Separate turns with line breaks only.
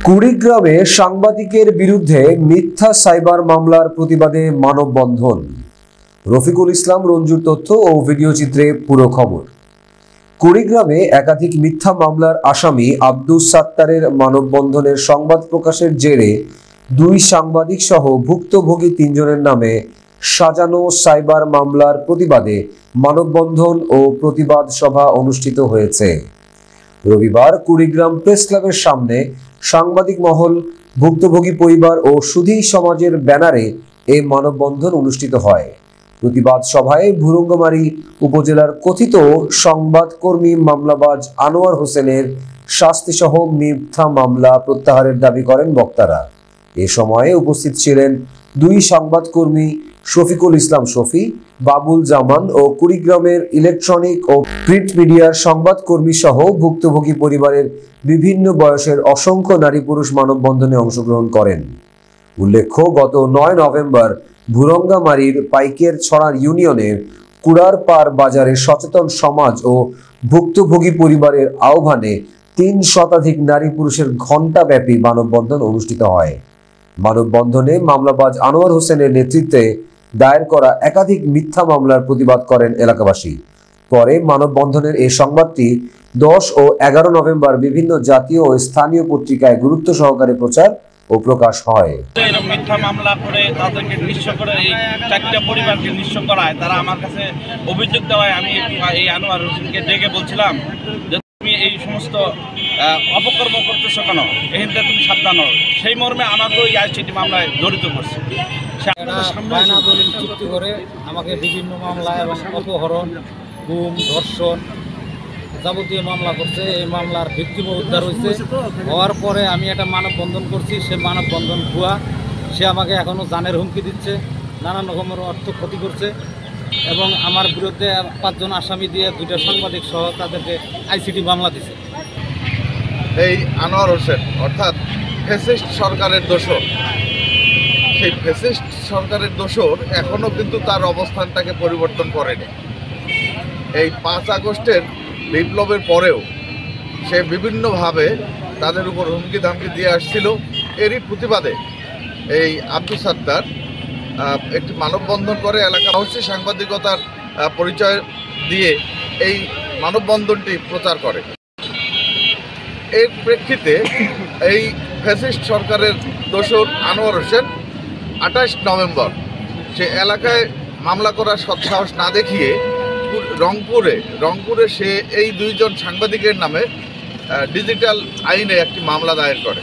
কুড়িগ্রামে সাংবাদিকের বিরুদ্ধে মিথ্যা সাইবার মামলার প্রতিবাদে মানববন্ধন। রফিকুল ইসলাম রঞ্জুর তথ্য ও ভিডিও চিত্রে পুরো খবর। কুড়িগ্রামে একাধিক মিথ্যা মামলার আসামি আব্দুস সাত্তারের মানববন্ধনের সংবাদ প্রকাশের জেরে দুই সাংবাদিক সহ ভুক্তভোগী তিনজনের নামে সাজানো সাইবার মামলার প্রতিবাদে মানববন্ধন ও প্রতিবাদ সভা অনুষ্ঠিত হয়েছে। রবিবার কুড়িগ্রাম প্রেস ক্লাবের সামনে সাংবাদিক মহল, ভুক্তভোগী পরিবার ও সুধী সমাজের ব্যানারে এই মানববন্ধন অনুষ্ঠিত হয়। প্রতিবাদ সভায় ভুরুঙ্গামারী উপজেলার কথিত সংবাদকর্মী মামলাবাজ আনোয়ার হোসেনের শাস্তিসহ মিথ্যা মামলা প্রত্যাহারের দাবি করেন বক্তারা। এ সময়ে উপস্থিত ছিলেন দুই সংবাদকর্মী শফিকুল ইসলাম শফি, বাবুল জামান ও কুড়িগ্রামের ইলেকট্রনিক ও প্রিন্ট মিডিয়ার সংবাদকর্মী সহ ভুক্তভোগী পরিবারের বিভিন্ন বয়সের অসংখ্য নারী পুরুষ মানববন্ধনে অংশগ্রহণ করেন। উল্লেখ্য, গত ৯ নভেম্বর ভুরঙ্গামারীর পাইকের ছড়া ইউনিয়নের কুড়ারপাড় বাজারে সচেতন সমাজ ও ভুক্তভোগী পরিবারের আহ্বানে ৩ শতাধিক নারী পুরুষের ঘণ্টাব্যাপী মানববন্ধন অনুষ্ঠিত হয়। মানববন্ধনে মামলাবাজ আনোয়ার হোসেনের নেতৃত্বে দায়ের করা একাধিক মিথ্যা মামলার প্রতিবাদ করেন এলাকাবাসী। পরে মানববন্ধনের এই সংবাদটি ১০ ও ১১ নভেম্বর বিভিন্ন জাতীয় ও স্থানীয় পত্রিকায় গুরুত্ব সহকারে প্রচার ও প্রকাশ হয়।
মিথ্যা মামলা করে তাদেরকে নিঃস্ব করে এই ৪টা পরিবারকে নিঃস্ব করায় তারা আমার কাছে অভিযোগ দেওয়ায় আমি এই আনোয়ার হোসেনকে ডেকে বলছিলাম যে তুমি এই সমস্ত অপকর্ম করতেছো কেন, এখানটা তুমি সাবধান হও। সেই মর্মে আমাকেও এই আইসিটি মামলায় জড়িত করছে।
চুক্তি করে আমাকে বিভিন্ন মামলায় এবং অপহরণ, গুম, ধর্ষণ যাবতীয় মামলা করছে। এই মামলার ভিক্টিমও উদ্ধার হয়েছে। হওয়ার পরে আমি একটা মানববন্ধন করছি, সে মানববন্ধন ভুয়া। সে আমাকে এখনও জানের হুমকি দিচ্ছে, নানান রকমের অর্থ ক্ষতি করছে এবং আমার বিরুদ্ধে ৫ জন আসামি দিয়ে 2টা সাংবাদিক সহ তাদেরকে আইসিটি মামলা দিচ্ছে।
এই আনোয়ার হোসেন অর্থাৎ ফ্যাসিস্ট সরকারের দোসর, সেই ফ্যাসিস্ট সরকারের দোসর এখনও কিন্তু তার অবস্থানটাকে পরিবর্তন করেনি। এই ৫ আগস্টের বিপ্লবের পরেও সে বিভিন্নভাবে তাদের উপর হুমকি ধামকি দিয়ে আসছিল। এরই প্রতিবাদে এই আব্দুস সাত্তার একটি মানববন্ধন করে এলাকাবাসী সাংবাদিকতার পরিচয় দিয়ে এই মানববন্ধনটি প্রচার করে। এর প্রেক্ষিতে এই ফ্যাসিস্ট সরকারের দোসর আনোয়ার হোসেন ২৮ নভেম্বর সে এলাকায় মামলা করার সৎসাহস না দেখিয়ে রংপুরে সে এই 2 জন সাংবাদিকের নামে ডিজিটাল আইনে একটি মামলা দায়ের করে।